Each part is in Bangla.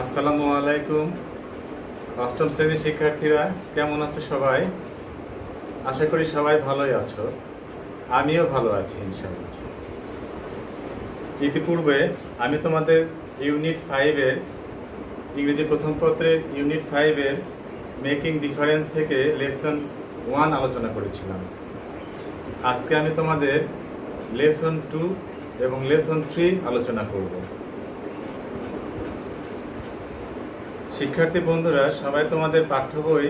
আসসালামু আলাইকুম। অষ্টম শ্রেণীর শিক্ষার্থীরা কেমন আছো সবাই? আশা করি সবাই ভালোই আছো। আমিও ভালো আছি ইনশাআল্লাহ। ইতিপূর্বে আমি তোমাদের ইউনিট 5-এর ইংরেজি প্রথম পত্রের ইউনিট 5-এর মেকিং ডিফারেন্স থেকে লেসন 1 আলোচনা করেছিলাম। আজকে আমি তোমাদের লেসন 2 এবং লেসন 3 আলোচনা করব। শিক্ষার্থী বন্ধুরা, সবাই তোমাদের পাঠ্য বই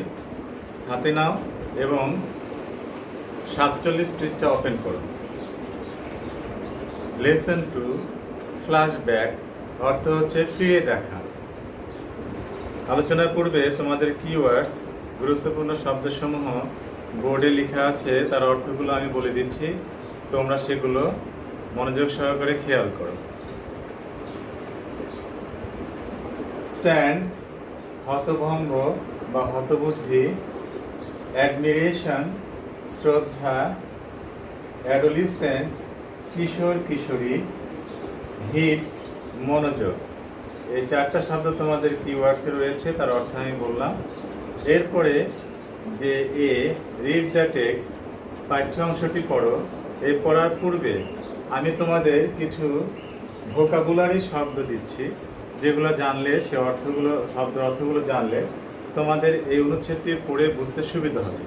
হাতে নাও এবং 47 পৃষ্ঠা ওপেন করো। লেসন 2 ফ্ল্যাশব্যাক অর্থ হচ্ছে ফিরে দেখা। আলোচনার পূর্বে তোমাদের কিওয়ার্ডস গুরুত্বপূর্ণ শব্দসমূহ বোর্ডে লেখা আছে, তার অর্থগুলো আমি বলে দিচ্ছি, তোমরা সেগুলো মনোযোগ সহকারে খেয়াল করো। স্ট্যান্ড হতভম্ব বা হতবুদ্ধি, অ্যাডমিরেশন শ্রদ্ধা, অ্যাডোলিসেন্ট কিশোর কিশোরী, হিট মনোযোগ। এই 4টা শব্দ তোমাদের কিওয়ার্ডসে রয়েছে, তার অর্থ আমি বললাম। এরপরে যে রিড দ্য টেক্সট পাঠ্য অংশটি পড়ো। এই পড়ার পূর্বে আমি তোমাদের কিছু ভোকাবুলারি শব্দ দিচ্ছি, যেগুলো জানলে সে অর্থগুলো অর্থগুলো জানলে তোমাদের এই অনুচ্ছেদটি পড়ে বুঝতে সুবিধা হবে।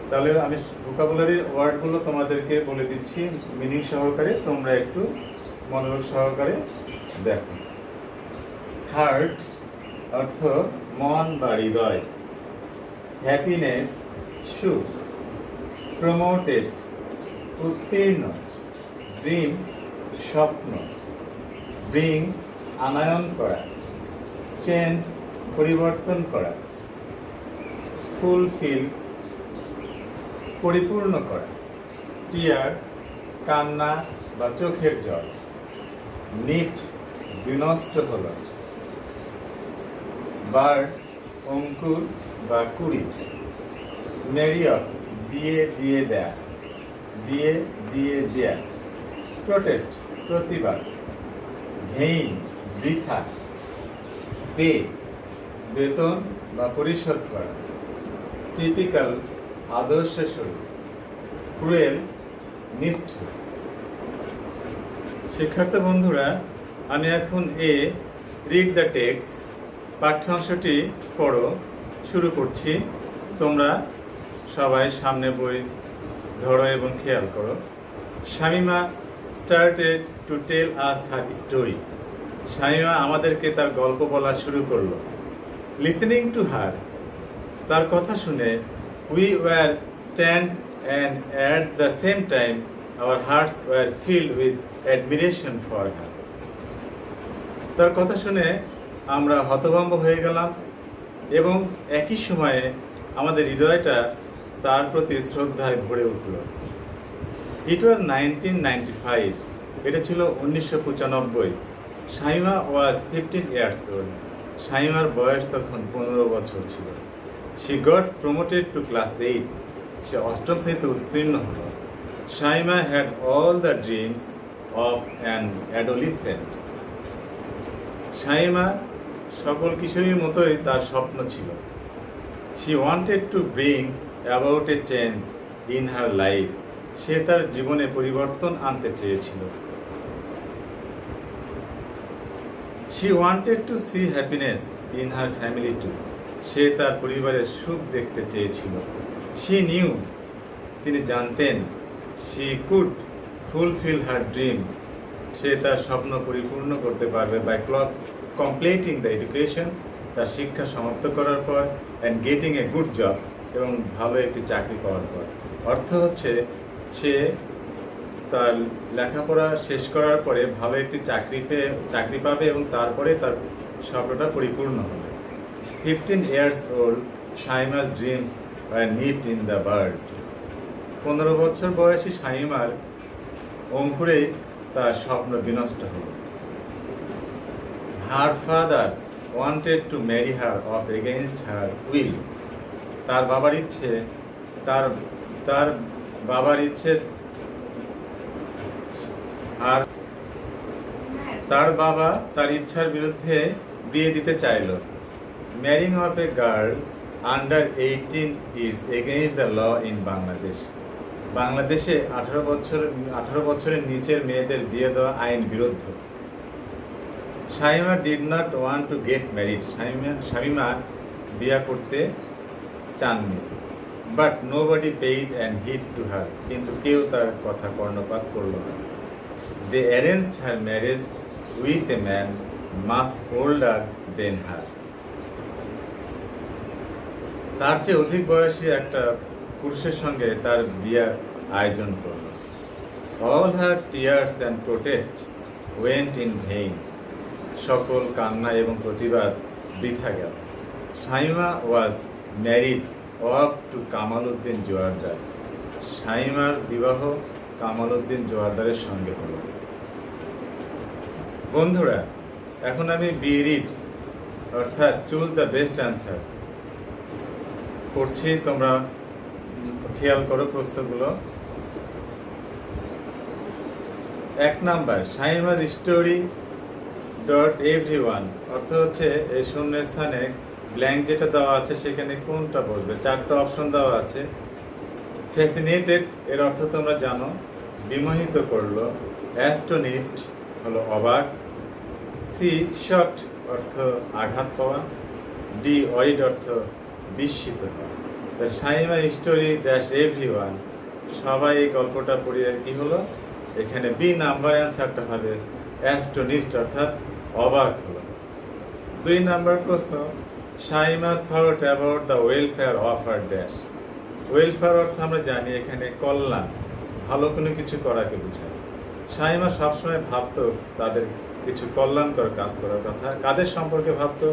তাহলে আমি ভোকাবুলারি ওয়ার্ডগুলো তোমাদেরকে বলে দিচ্ছি মিনিং সহকারে, তোমরা একটু মনোযোগ সহকারে দেখো। হার্ট অর্থ মন বা হৃদয়, হ্যাপিনেস সুখ, প্রমোটেড উত্তীর্ণ, ড্রিম স্বপ্ন, ব্রিং আনয়ন করা, চেঞ্জ পরিবর্তন করা, ফুলফিল পরিপূর্ণ করা, টিয়ার কান্না বা চোখের জল, নিট বিনষ্ট হল, বার্ড অঙ্কুর বা কুড়ি, মেরিয়ট বিয়ে দিয়ে দেয়া, বিয়ে দিয়ে দেয়া, প্রোটেস্ট প্রতিবাদ, ভেইন বৃথা, পে বেতন বা পরিশোধ করা, টিপিক্যাল আদর্শস্বরূপ, ক্রুয়েল নিষ্ঠুর। শিক্ষার্থী বন্ধুরা, আমি এখন রিড দ্য টেক্সট পাঠ্যাংশটি পড়ো শুরু করছি। তোমরা সবাই সামনে বই ধরো এবং খেয়াল করো। Shamima started to tell us her story. Shamima আমাদেরকে তার গল্প বলা শুরু করলো। লিসেনিং টু হার, তার কথা শুনে, we were stunned and at the same time our hearts were filled with admiration for her. তার কথা শুনে আমরা হতভম্ব হয়ে গেলাম এবং একই সময়ে আমাদের হৃদয়টা তার প্রতি শ্রদ্ধায় ভরে উঠল। ইট ওয়াজ 1995, এটা ছিল 1995। Shamima was 15 years old. শামিমার বয়স তখন 15 বছর ছিল। She got promoted to class 8, সে 8ম শ্রেণীতে উত্তীর্ণ হল। Shamima had all the dreams of an adolescent. Shamima সকল কিশোরীর মতোই তার স্বপ্ন ছিল। She wanted to bring about a change in her life, সে তার জীবনে পরিবর্তন আনতে চেয়েছিল। She wanted to see happiness in her family too, সে তার পরিবারের সুখ দেখতে চেয়েছিল। শি নিউ, তিনি জানতেন, she could fulfil her dream, সে তার স্বপ্ন পরিপূর্ণ করতে পারবে বাই কমপ্লিটিং দ্য এডুকেশন, তার শিক্ষা সমাপ্ত করার পর, and getting a good jobs, এবং ভালো একটি চাকরি পাওয়ার পর। অর্থ হচ্ছে সে তার লেখাপড়া শেষ করার পরে ভালো একটি চাকরি পাবে এবং তারপরে তার স্বপ্নটা পরিপূর্ণ হবে। 15 years old, শামিমা's dreams were nipped in the bud. 15 বছর বয়সী শামিমার অঙ্কুরেই তার স্বপ্ন বিনষ্ট হল। Her father wanted to marry her off against her will. তার বাবার ইচ্ছে আর তার বাবা তার ইচ্ছার বিরুদ্ধে বিয়ে দিতে চাইল। Marrying off a girl under 18 is against the law in Bangladesh. বাংলাদেশে 18 বছরের নিচের মেয়েদের বিয়ে দেওয়া আইন বিরুদ্ধ। Shamima did not want to get married. Shamima বিয়ে করতে চাননি। But nobody paid and heed to her. কিন্তু কেউ তার কথা কর্ণপাত করল না। They arranged her marriage with a man much older than her. তার চেয়ে অধিক বয়সী একটা পুরুষের সঙ্গে তার বিয়ার আয়োজন করল। All her tears and protest went in vain. সকল কান্না এবং প্রতিবাদ বৃথা গেল। Shamima was married off to Kamal Uddin Joardar. শামিমার বিবাহ কামাল উদ্দিন জোয়ারদারের সঙ্গে হল। বন্ধুরা, এখন আমি বি রিড অর্থাৎ চুজ দ্য বেস্ট অ্যান্সার করছি। তোমরা খেয়াল করো প্রশ্নগুলো। 1 number, Shamima's story taught everyone অর্থ হচ্ছে এই শূন্য স্থানে ব্ল্যাঙ্ক যেটা দেওয়া আছে সেখানে কোনটা বসবে। 4টা অপশন দেওয়া আছে। ফ্যাসিনেটেড এর অর্থ তোমরা জানো, বিমোহিত করলো। অ্যাস্টোনিস্ট হলো অবাক। সি শকড অর্থ আঘাত পাওয়া। ডি অরিড অর্থ বিস্মিত হওয়া। শামিমা স্টোরি ড্যাশ এভরিওয়ান, সবাই এই গল্পটা পড়িয়ে কি হলো, এখানে বি নাম্বার অ্যান্সারটা হবে অ্যাস্টোনিস্ট অর্থাৎ অবাক হলো। 2 নাম্বার প্রশ্ন, Shamima thought about the welfare of her dash. Welfare অর্থ আমরা জানি এখানে কল্যাণ, ভালো কোনো কিছু করাকে বোঝায়। শামিমা সবসময় ভাবতো তাদের কিছু কল্যাণকর কাজ করার কথা। কাদের সম্পর্কে ভাবতো?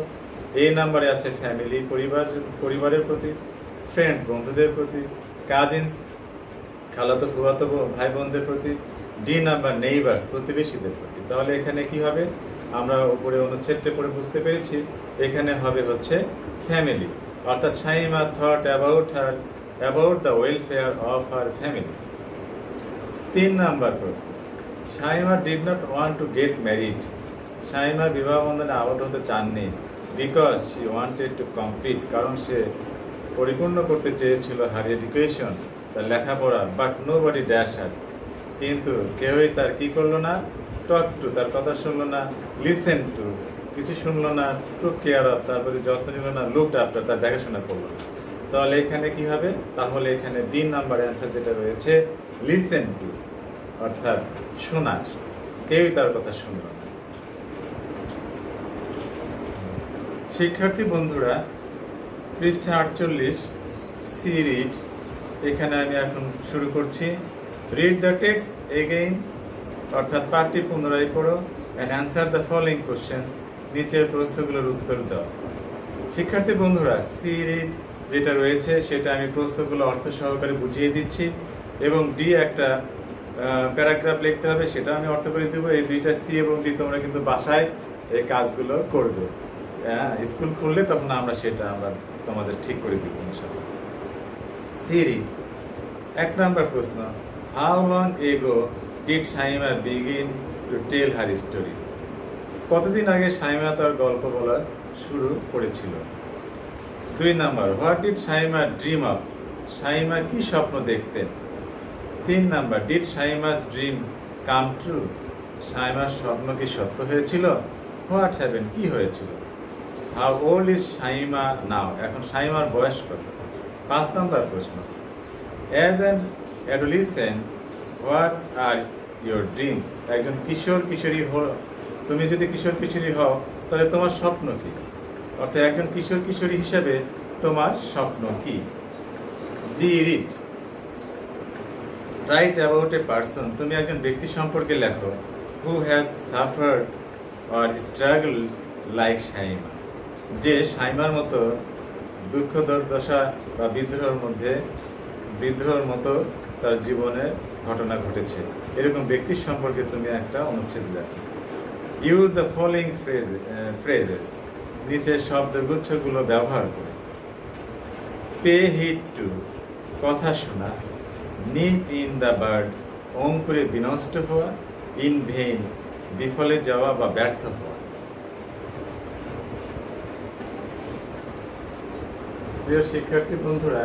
এই নাম্বারে আছে ফ্যামিলি, পরিবারের প্রতি। ফ্রেন্ডস, বন্ধুদের প্রতি। কাজিনস, খালাতো ফুফাতো ভাই বোনদের প্রতি। ডি নাম্বার নেইবার্স, প্রতিবেশীদের প্রতি। তাহলে এখানে কি হবে, আমরা উপরে অনুচ্ছেদটা পড়ে বুঝতে পেরেছি, এখানে হবে হচ্ছে ফ্যামিলি। অর্থাৎ Shamima thought about the welfare of her family. 3 number প্রশ্ন, Shamima did not want to get married. Shamima বিবাহ বন্ধনে আবদ্ধ হতে চাননি। Because she wanted to complete, কারণ সে পরিপূর্ণ করতে চেয়েছিল হার এডুকেশন, তার লেখাপড়া। But nobody dash her, কিন্তু কেউই তার কি করলো না, টক টু তার কথা শুনলো না। লিসেন টু কিছু শুনলো না। টু কেয়ার অফ তার প্রতি যত্ন নিল না। লুকড আফটার তার দেখাশোনা করলো না। তাহলে এখানে কি হবে, তাহলে এখানে বি নাম্বার অ্যান্সার যেটা রয়েছে লিসেন টু অর্থাৎ শোনা, কেউই তার কথা শুনলো না। শিক্ষার্থী বন্ধুরা, পৃষ্ঠা 48 সি রিড, এখানে আমি এখন শুরু করছি। রিড দ্য টেক্সট এগেইন অর্থাৎ পাঠটি পুনরায় পড়ো and answer the following questions, নিচের প্রশ্নগুলোর উত্তর দাও। শিক্ষার্থী বন্ধুরা, সি রিড যেটা রয়েছে সেটা আমি প্রশ্নগুলো অর্থ সহকারে বুঝিয়ে দিচ্ছি এবং ডি একটা প্যারাগ্রাফ লিখতে হবে, সেটা আমি অর্থ করে দেবো। এই দুইটা সি এবং ডি তোমরা কিন্তু বাসায় এই কাজগুলো করবে। স্কুল খুললে তখন আমরা তোমাদের ঠিক করে দিব ইনশাআল্লাহ। সি রিড, 1 নাম্বার প্রশ্ন, how long ago did Shamima begin to tell her story. কতদিন আগে শামিমা তার গল্প বলা শুরু করেছিল। 2 number, what did Shamima dream of. Shamima কি স্বপ্ন দেখতেন। 3 number, did Shamima's dream come true. শামিমার স্বপ্ন কি সত্য হয়েছিল। হোয়াট হ্যাপেন্ড, কি হয়েছিল। How old is Shamima now, এখন শামিমার বয়স কত। 5 নাম্বার প্রশ্ন, as an adolescent what are your dreams. একজন কিশোর কিশোরী তুমি যদি কিশোর কিশোরী হও তাহলে তোমার স্বপ্ন কি, অর্থাৎ একজন কিশোর কিশোরী হিসাবে তোমার স্বপ্ন কি। D read, right about a person, তুমি একজন ব্যক্তি সম্পর্কে লেখো who has suffered or struggle like Shamima, যে শামিমার মতো দুঃখ দুর্দশা বা বিদ্রোহের মতো তার জীবনে ঘটনা ঘটেছে, এরকম ব্যক্তির সম্পর্কে তুমি একটা অনুচ্ছেদ লেখো। ইউজ দ্য ফলোইং ফ্রেজেস, নিচের শব্দগুচ্ছগুলো ব্যবহার করে। পে হিট টু, কথা শোনা। নিপ ইন দ্য বার্ড, অঙ্কুরে বিনষ্ট হওয়া। ইন ভেইন, বিফলে যাওয়া বা ব্যর্থ হওয়া। প্রিয় শিক্ষার্থী বন্ধুরা,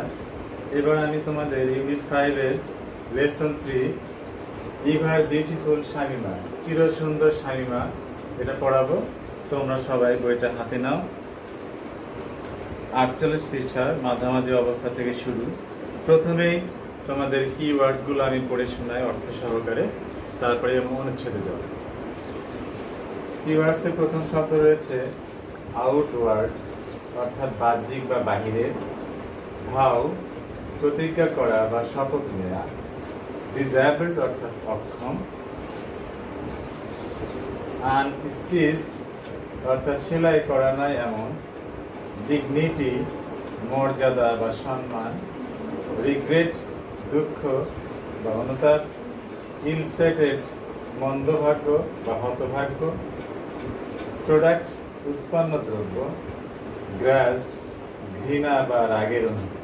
এবার আমি তোমাদের ইউনিট 5-এর লেসন 3 ইভার বিউটিফুল শামিমা, চির সুন্দর শামিমা, এটা পড়াবো। তোমরা সবাই বইটা হাতে নাও। 48 পৃষ্ঠার মাঝামাঝি অবস্থা থেকে শুরু। প্রথমেই তোমাদের কিওয়ার্ডসগুলো আমি পড়ে শোনাই অর্থ সহকারে, তারপরে অনুচ্ছেদে যাও। কিওয়ার্ডসের প্রথম শব্দ রয়েছে আউটওয়ার্ড, অর্থাৎ বাহ্যিক বা বাহিরের। ভাও, প্রতিজ্ঞা করা বা শপথ নেওয়া। ডিসেবলড, অর্থাৎ অক্ষম। আনস্টিচড, অর্থাৎ সেলাই করা নাই এমন। ডিগনিটি, মর্যাদা বা সম্মান। রিগ্রেট, দুঃখ বা অনুতাপ। ইলফেটেড, মন্দভাগ্য বা হতভাগ্য। প্রোডাক্ট, উৎপন্ন দ্রব্য। গ্রাজ, ঘৃণা বা রাগের অনুভূতি।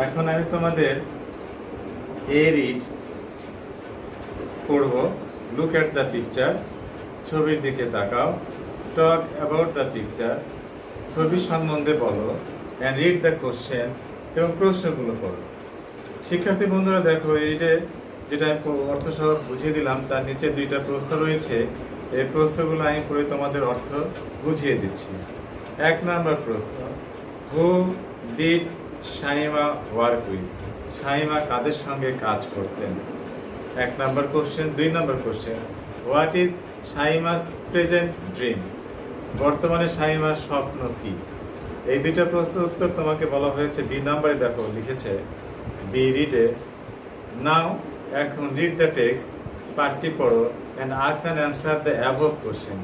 এখন আমি তোমাদের রিড পড়ব। লুক এট দ্য পিকচার, ছবির দিকে তাকাও। টক অ্যাবাউট দ্য পিকচার, ছবি সম্বন্ধে বলো। অ্যান্ড রিড দ্য কোশ্চেন্স, এবং প্রশ্নগুলো পড়ো। শিক্ষার্থী বন্ধুরা দেখো, এইটে যেটা আমি অর্থ সহ বুঝিয়ে দিলাম, তার নিচে 2টা প্রশ্ন রয়েছে। এই প্রশ্নগুলো আমি পড়ে তোমাদের অর্থ বুঝিয়ে দিচ্ছি। 1 নম্বর প্রশ্ন, who did Shamima work with? Shamima কাদের সঙ্গে কাজ করতেন? 1 number question. 2 number question, what is Shamima's present dream? বর্তমানে শামিমার স্বপ্ন কি? এই 2টা প্রশ্নের উত্তর তোমাকে বলা হয়েছে। 2 নম্বরে দেখো লিখেছে বি রিডে। নাও, এখন রিড দ্য টেক্সট, পাঠটি পড়ো। And ask and answer the above question,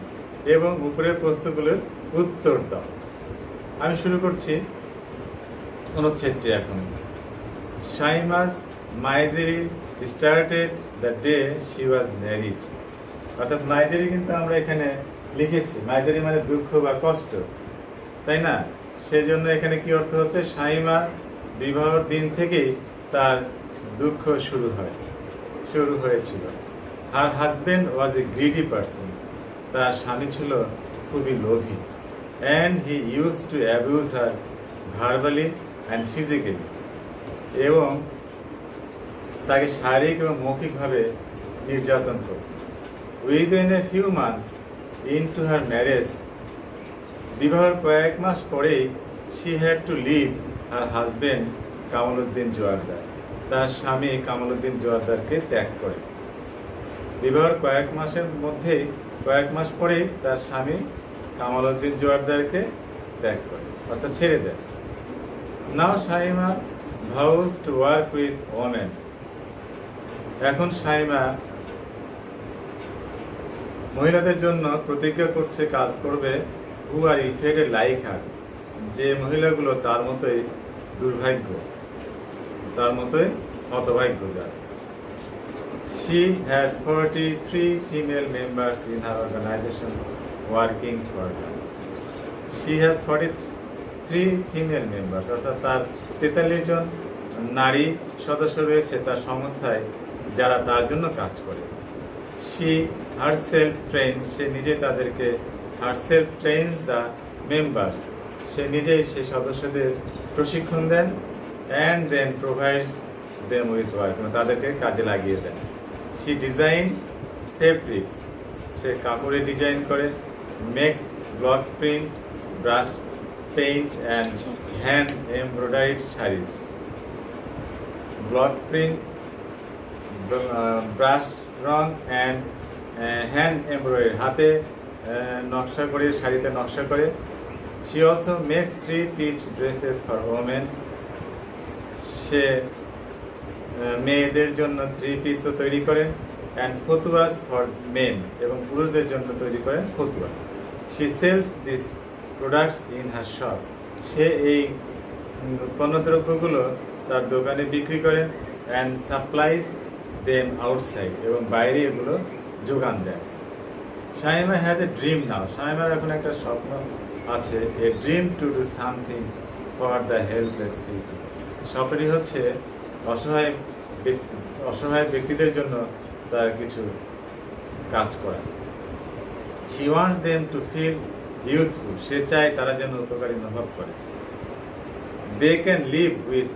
এবং উপরের প্রশ্নগুলোর উত্তর দাও। আমি শুরু করছি অনুচ্ছেদটি এখন। Shamima's misery started the day she was married. অর্থাৎ মাইজেরি কিন্তু আমরা এখানে লিখেছি, মাইজেরি মানে দুঃখ বা কষ্ট, তাই না? সেই জন্য এখানে কি অর্থ হচ্ছে, শামিমা বিবাহের দিন থেকেই তার দুঃখ শুরু হয়েছিল। Her husband was a greedy person, তার স্বামী ছিল খুবই লোভী। And he use to abuse her verbally and physically, এবং তাকে শারীরিক এবং মৌখিকভাবে নির্যাতন করত। Within a few months into her marriage, বিবাহের কয়েক মাস পরেই she had to leave her husband Kamaluddin Joardar, তার স্বামী কামালউদ্দিন জোয়ারদারকে ত্যাগ করে। বিবাহের কয়েক মাস পরেই তার স্বামী কামালউদ্দিন জোয়ারদারকে ত্যাগ করে, অর্থাৎ ছেড়ে দেয়। Now Shamima vows to work with women. এখন শামিমা মহিলাদের জন্য প্রতিজ্ঞা করছে কাজ করবে। হু আর ইলফেটেড লাইক হার, যে মহিলাগুলো তার মতোই দুর্ভাগ্য, তার মতোই হতভাগ্য যার। She has 43 female members in her organization working for her. She has 43 female members, অর্থাৎ তার 43 জন নারী সদস্য রয়েছে তার সংস্থায়, যারা তার জন্য কাজ করে। She herself trains, সে নিজে তাদেরকে, herself trains the members, সে নিজেই সেই সদস্যদের প্রশিক্ষণ দেন। and then provides them with work, তাদেরকে কাজে লাগিয়ে দেন। She design fabrics, সে কাপড়ে ডিজাইন করে। makes block print, brush paint and hand embroidered sarees. block print, brush wrong and hand embroidered, হাতে নকশা করে, শাড়িতে নকশা করে। She also makes 3-piece dresses for women, সে মেয়েদের জন্য 3 পিসও তৈরি করেন। অ্যান্ড ফতুয়াস ফর মেন, এবং পুরুষদের জন্য তৈরি করেন ফতুয়া। She sells this products in her shop, সে এই পণ্যদ্রব্যগুলো তার দোকানে বিক্রি করেন। অ্যান্ড সাপ্লাইজ দেম আউটসাইড, এবং বাইরে এগুলো যোগান দেয়। Shamima has a dream now, শামিমার এখন একটা স্বপ্ন আছে। A dream to do something for the helpless people, স্বপ্নটি হচ্ছে অসহায় ব্যক্তিদের জন্য তার কিছু কাজ করা। She wants them to feel useful, সে চায় তারা যেন উপকারী অনুভব করে। They can live with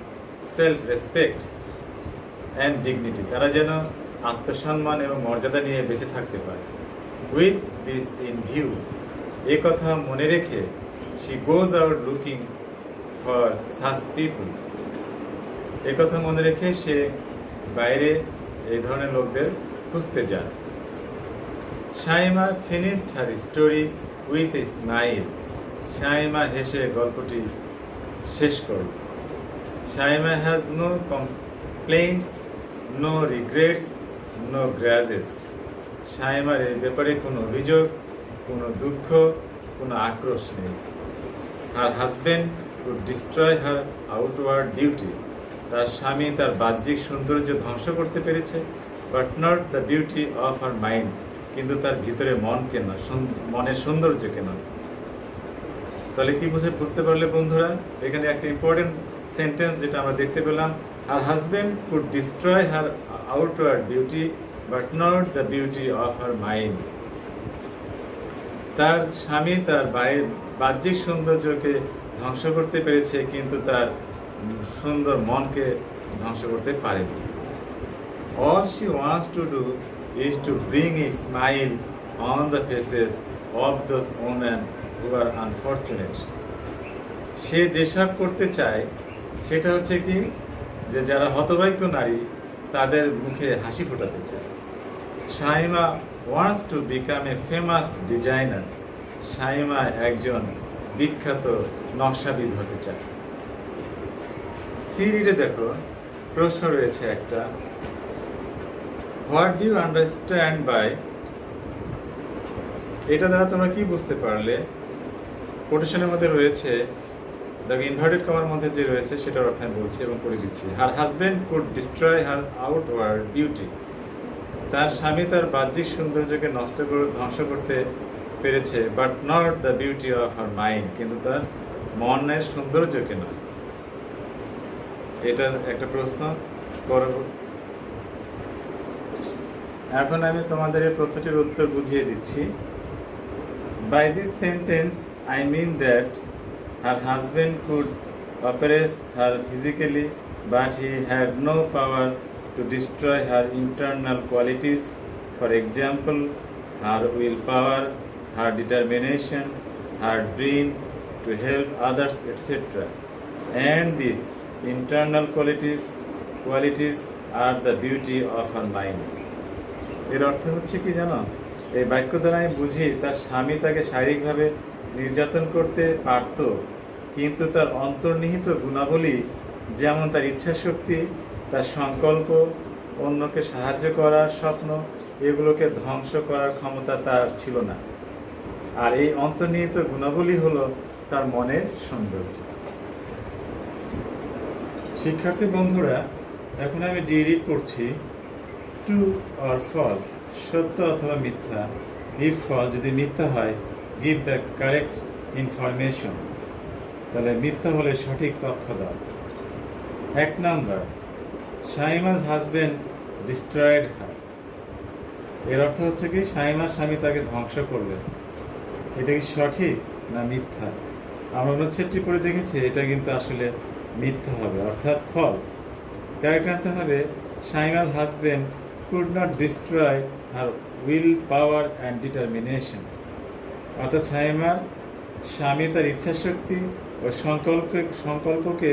self respect and dignity, তারা যেন আত্মসম্মান এবং মর্যাদা নিয়ে বেঁচে থাকতে পারে। উইথ দিস ইন ভিউ, এ কথা মনে রেখে she goes out looking for such people, এ কথা মনে রেখে সে বাইরে এই ধরনের লোকদের খুঁজতে যায়। Shaima finished her story with a smile, Shaima হেসে গল্পটি শেষ করল। Shaima has no complaints, no regrets, no grudges, শাইমার এই ব্যাপারে কোনো অভিযোগ, কোনো দুঃখ, কোনো আক্রোশ নেই। Her husband would destroy her outward beauty, তার স্বামী তার বাহ্যিক সৌন্দর্য ধ্বংস করতে পেরেছে, but not the beauty of her mind, কিন্তু তার ভিতরে মনকে না, মনের সৌন্দর্যকে না। তাহলে কি বুঝতে পারলে বন্ধুরা? এখানে একটা ইম্পর্টেন্ট সেন্টেন্স যেটা আমরা দেখতে পেলাম, হার husband could destroy her outward beauty but not the beauty of her mind, তার স্বামী তার বাহ্যিক সৌন্দর্যকে ধ্বংস করতে পেরেছে, কিন্তু তার সুন্দর মনকে ধ্বংস করতে পারেনি। All she wants to do is to bring a smile on the faces of those women who are unfortunate. সে যেসব করতে চায় সেটা হচ্ছে কি, যে যারা হতভাগ্য নারী তাদের মুখে হাসি ফোটাতে চায়। Shaima wants to become a famous designer, Shaima একজন বিখ্যাত নকশাবিদ হতে চায়। সিরিজে দেখো প্রশ্ন রয়েছে একটা, what do you understand by, এটা দ্বারা তোমরা কি বুঝতে পারলে? কোটেশনের মধ্যে রয়েছে, দেখো ইনভার্টেড কমার মধ্যে যে রয়েছে সেটার অর্থ আমি বলছি এবং করে দিচ্ছি। হার husband could destroy her outward beauty, তার স্বামী তার বাহ্যিক সৌন্দর্যকে ধ্বংস করতে পেরেছে, but not the beauty of her mind, কিন্তু তার মনের সৌন্দর্যকে নয়। এটা একটা প্রশ্ন করব। এখন আমি তোমাদের এই প্রশ্নটির উত্তর বুঝিয়ে দিচ্ছি। By this sentence I mean that her husband could operate her physically, but he had no power to destroy her internal qualities, for example, her willpower, her determination, her dream to help others, etc. And these internal qualities are the beauty of her mind. এর অর্থ হচ্ছে কি জানো? এই বাক্য দ্বারা আমি বুঝি তার স্বামী তাকে শারীরিকভাবে নির্যাতন করতে পারত, কিন্তু তার অন্তর্নিহিত গুণাবলী, যেমন তার ইচ্ছাশক্তি, তার সংকল্প, অন্যকে সাহায্য করার স্বপ্ন, এগুলোকে ধ্বংস করার ক্ষমতা তার ছিল না। আর এই অন্তর্নিহিত গুণাবলী হলো তার মনের সৌন্দর্য। শিক্ষার্থী বন্ধুরা, এখন আমি রিড করছি। ট্রু অর ফলস, সত্য অথবা মিথ্যা। ইফ ফলস, যদি মিথ্যা হয়, গিভ দ্য কারেক্ট ইনফরমেশন, তাহলে মিথ্যা হলে সঠিক তথ্য দাও। 1 নাম্বার, শাইমার হাজব্যান্ড ডিস্ট্রয়েড হার, এর অর্থ হচ্ছে কি শাইমার স্বামী তাকে ধ্বংস করবে। এটা কি সঠিক না মিথ্যা? আমরা অনুচ্ছেদটি পড়ে দেখেছি, এটা কিন্তু আসলে মিথ্যা হবে, অর্থাৎ ফলস। কারেক্ট অ্যান্সার হবে শাইমার husband could not destroy her will power and determination, অর্থাৎ শাইমার স্বামী তার ইচ্ছাশক্তি ও সংকল্পকে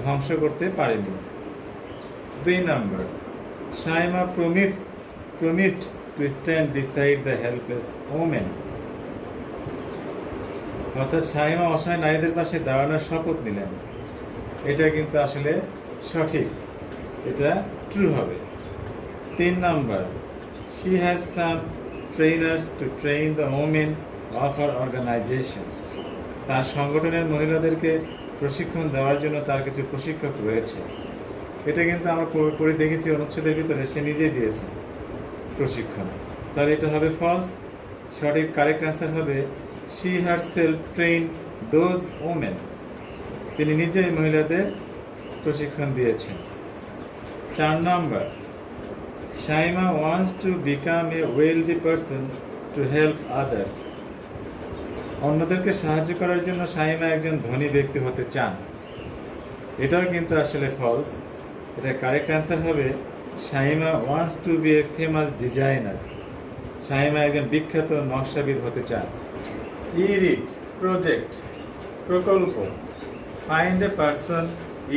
ধ্বংস করতে পারেনি। 2 number, শাইমা promised to stand beside the helpless women, অর্থাৎ শাইমা অসহায় নারীদের পাশে দাঁড়ানোর শপথ নিলেন। এটা কিন্তু আসলে সঠিক, এটা ট্রু হবে। 3 number, she has some trainers to train the women of her organization, তার সংগঠনের মহিলাদেরকে প্রশিক্ষণ দেওয়ার জন্য তার কিছু প্রশিক্ষক রয়েছে। এটা কিন্তু আমরা পড়ে দেখেছি অনুচ্ছেদের ভিতরে, সে নিজেই দিয়েছে প্রশিক্ষণ। তাহলে এটা হবে ফলস। সঠিক কারেক্ট অ্যান্সার হবে she herself trained those women, তিনি নিজেই মহিলাদের প্রশিক্ষণ দিয়েছেন। 4 number, শাইমা wants to become a wealthy person to help others, অন্যদেরকে সাহায্য করার জন্য শাহিমা একজন ধনী ব্যক্তি হতে চান। এটাও কিন্তু আসলে ফলস। এটা কারেক্ট অ্যান্সার হবে Shahima wants to be a famous designer. Shahima একজন বিখ্যাত নকশাবিদ হতে চান। ইরিট প্রজেক্ট প্রকল্প। Find a person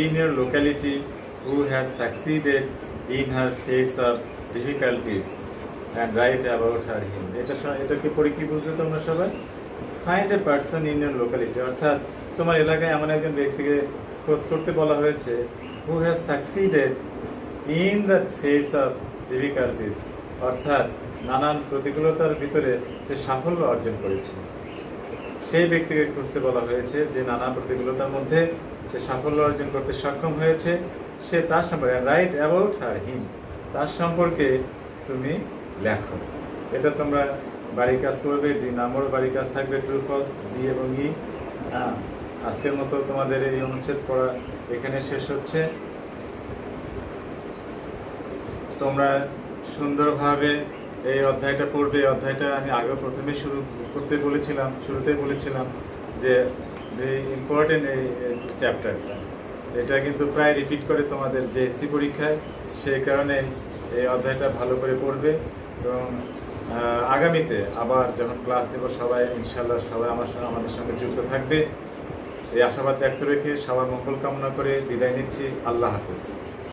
in your locality who has succeeded in her face of difficulties and write about her him. এটাকে পড়ে কি বুঝলে তোমরা সবাই? Find a person in your locality অর্থাৎ তোমার এলাকায় এমন একজন ব্যক্তিকে খোঁজ করতে বলা হয়েছে হু has succeeded in the face of difficulties অর্থাৎ নানান প্রতিকূলতার ভিতরে সে সাফল্য অর্জন করেছে। সেই ব্যক্তিকে খুঁজতে বলা হয়েছে যে নানা প্রতিকূলতার মধ্যে সে সাফল্য অর্জন করতে সক্ষম হয়েছে। সে তার সম্পর্কে রাইট অ্যাবাউট হার হিম, তার সম্পর্কে তুমি লেখো। এটা তোমরা বাড়ি কাজ করবে। 2 নম্বর বাড়ি কাজ থাকবে ট্রু ফলস, ডি এবং ই। আজকের মতো তোমাদের এই অনুচ্ছেদ পড়া এখানে শেষ হচ্ছে। তোমরা সুন্দরভাবে এই অধ্যায়টা পড়বে। এই অধ্যায়টা আমি আগে প্রথমে শুরুতে বলেছিলাম যে ভেরি ইম্পর্টেন্ট এই চ্যাপ্টারটা। এটা কিন্তু প্রায় রিপিট করে তোমাদের জেএসসি পরীক্ষায়, সেই কারণে এই অধ্যায়টা ভালো করে পড়বে। এবং আগামীতে আবার যখন ক্লাস নেব সবাই ইনশাল্লাহ সবাই আমাদের সঙ্গে যুক্ত থাকবে এই আশাবাদ ব্যক্ত রেখে সবার মঙ্গল কামনা করে বিদায় নিচ্ছি। আল্লাহ হাফেজ।